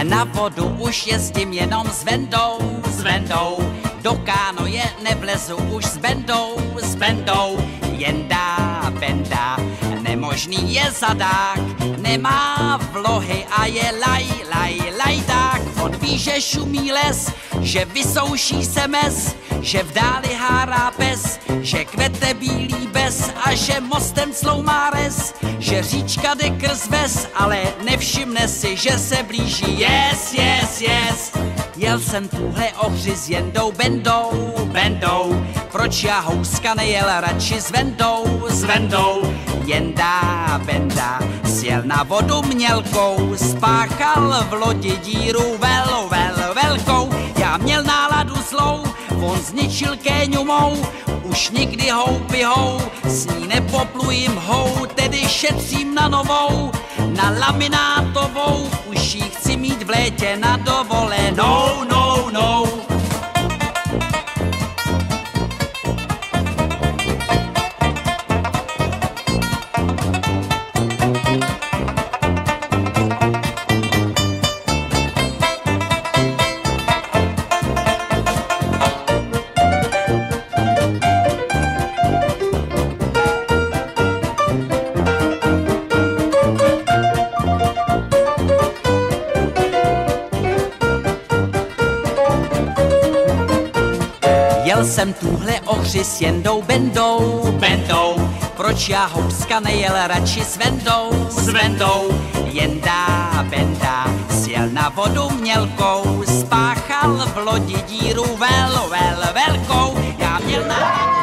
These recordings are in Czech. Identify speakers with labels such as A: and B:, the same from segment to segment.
A: Na vodu už jezdím jenom s Vendou, do kánoje nevlezu už s Bendou, jendá, benda, nemožný je zadák, nemá vlohy a je lajdák. On ví, že šumí les, že vysouší se mes, že v dáli hárá pes, že kvete bílý bez a že mostem cloumá res, že říčka jde krz ves, ale nevšimne si, že se blíží yes. Jel jsem tuhle Ohři s Jendou Bendou, proč já houska nejel radši s Vendou, Jenda, Benda, sjel na vodu mělkou, spáchal v lodi díru velkou, já měl náladu zlou, on zničil kéňu mou, už nikdy houby s ní nepoplujím tedy šetřím na novou, na laminátovou, už jí chci mít v létě na dovolenou, no. Jel jsem tuhle Ohři s Jendou Bendou, proč já houska nejel radši s Vendou, Jenda, Benda, sjel na vodu mělkou, spáchal v lodi díru velkou, já měl na...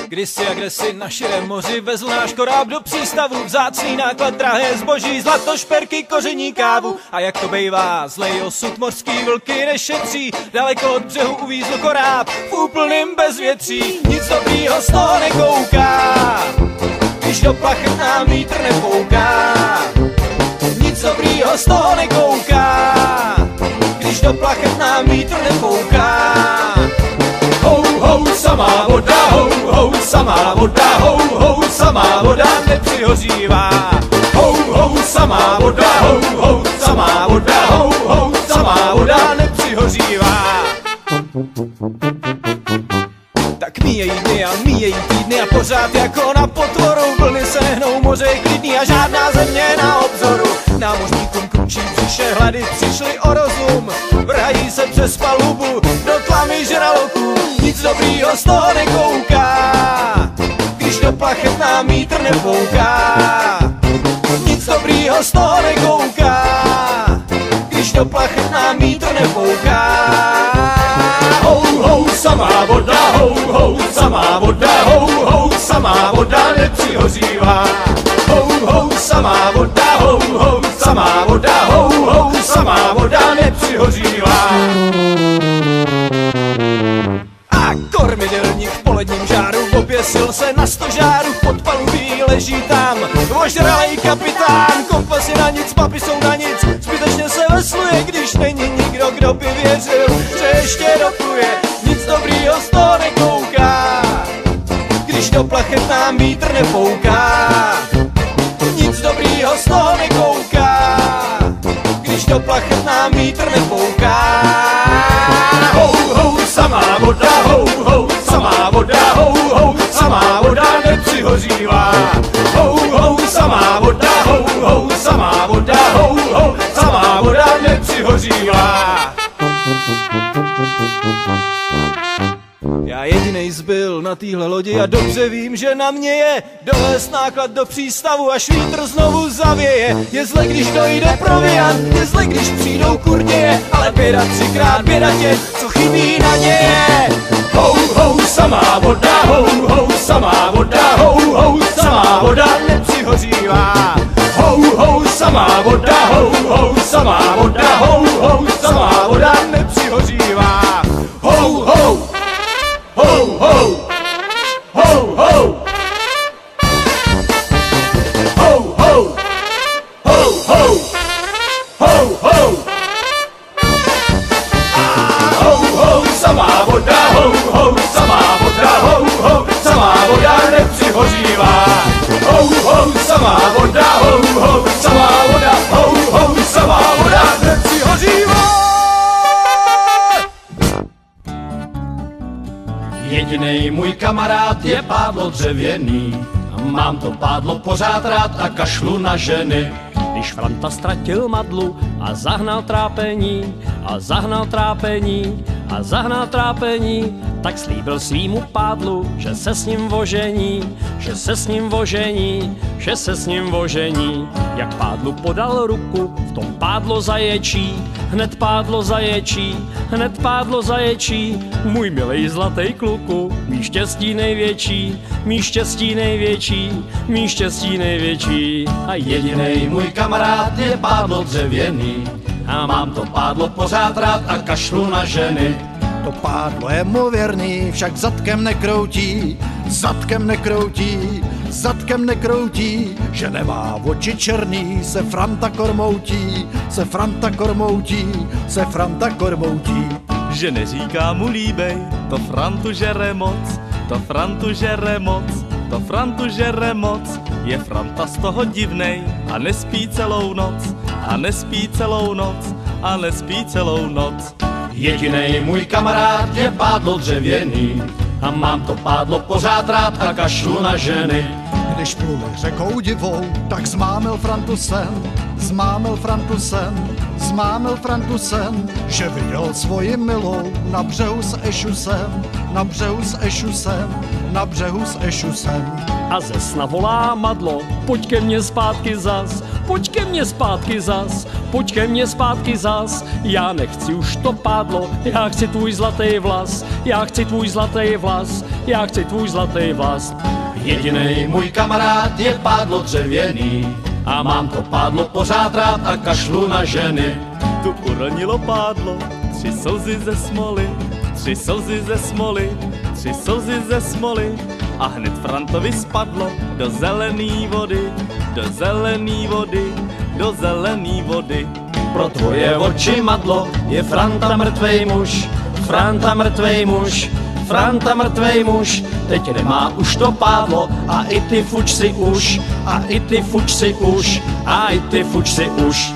B: Kdysi a kdesi na širém moři vezl náš koráb do přístavu, vzácný náklad, drahé zboží, zlato, šperky, koření, kávu. A jak to bejvá, zlej osud, mořský vlky nešetří, daleko od břehu uvízl koráb v úplným bezvětří. Nic dobrýho z toho nekouká, když do plachet nám vítr nepouká. Nic dobrýho z toho nekouká, když do plachet nám vítr nepouká. Samá voda, samá voda, samá voda nepřihořívá. Samá voda, samá voda, samá voda nepřihořívá. nepřihořívá. Tak míjejí dny a míjejí týdny a pořád jako na potvoru. Vlny se hnou, moře je klidný a žádná země na obzoru. Námořníkům kručí břiše, hlady přišli o rozum. Vrhají se přes palubu do tlamy žraloků. Nic dobrýho z toho nekouká, když do plachet nám vítr nepouká. Nic dobrýho z toho nekouká, když do plachet nám vítr nepouká. Hou, hou, samá voda, hou, samá voda, hou, samá voda nepřihořívá. Hou, samá voda, hou, samá voda, hou, samá voda nepřihořívá. A kormidelník v poledním žáru oběsil se na stožáru, v podpalubí leží tam ožralej kapitán. Kompasy na nic, mapy jsou na nic, zbytečně se vesluje, když není nikdo, kdo by věřil, že ještě dopluje. Nic dobrýho z toho nekouká, když do plachet nám vítr nepouká. Nic dobrýho z toho nekouká, když do plachet nám vítr nepouká. Hou, samá voda, hou, samá voda, hou, samá voda nepřihořívá. Hou, samá voda, hou, samá voda, hou, samá voda nepřihořívá. Já jedinej zbyl na téhle lodi a dobře vím, že na mě je dovést náklad do přístavu, až vítr znovu zavěje. Je zle, když dojde proviant, je zle, když přijdou kurděje, ale běda třikrát běda tě, co chybí naděje. Hou, samá voda, hou, samá voda, hou, samá voda nepřihořívá. Hou, samá voda, hou, samá voda, hou, samá voda nepřihořívá. Hou, hou, hou, hou, hou, hou, hou, hou, hou, hou, hou, hou. Hou, samá voda, hou, samá voda, hou, samá voda nepřihořívá. Hou, samá voda, hou, samá voda, hou, samá voda nepřihořívá.
C: Jedinej můj kamarád je pádlo dřevěný, mám to pádlo pořád rád a kašlu na ženy.
D: Když Franta ztratil madlu a zahnal trápení, a zahnal trápení, a zahnal trápení, tak slíbil svýmu pádlu, že se s ním ožení, že se s ním ožení, že se s ním ožení. Jak pádlu podal ruku, v tom pádlo zaječí, hned pádlo zaječí, hned pádlo zaječí. Můj milej zlatý kluku, mý štěstí největší, mý štěstí největší, mý štěstí největší.
C: A jedinej můj kamarád je pádlo dřevěný, a mám to pádlo pořád rád a kašlu na ženy.
E: To pádlo je mu věrný, však zadkem nekroutí, zadkem nekroutí, zadkem nekroutí, že nemá oči černý, se Franta kormoutí, se Franta kormoutí, se Franta kormoutí.
F: Že neříká mu líbej, to Frantu žere moc, to Frantu žere moc, to Frantu žere moc. Je Franta z toho divnej a nespí celou noc, a nespí celou noc, a nespí celou noc.
C: Jedinej můj kamarád je pádlo dřevěný, a mám to pádlo pořád rád a kašlu na ženy.
E: Když pluli řekou divou, tak zmámil Frantu sen, zmámil Frantu sen, zmámil Frantu sen, že viděl svoji milou na břehu s Ešusem, na břehu s Ešusem, na břehu s Ešusem.
D: A ze sna volá madlo, pojď ke mně zpátky zas, pojď ke mně zpátky zas, pojď ke mně zpátky zas. Já nechci už to pádlo, já chci tvůj zlatý vlas, já chci tvůj zlatý vlas, já chci tvůj zlatý vlas.
C: Jedinej můj kamarád je pádlo dřevěný, a mám to pádlo pořád rád a kašlu na ženy.
F: Tu uronilo pádlo, 3 slzy ze smoly, 3 slzy ze smoly, 3 slzy ze smoly. A hned Frantovi spadlo do zelený vody, do zelený vody, do zelený vody.
C: Pro tvoje oči madlo je Franta mrtvej muž, Franta mrtvej muž, Franta mrtvej muž. Teď nemá už to pádlo a i ty fuč si už, a i ty fuč si už, a i ty fuč si už.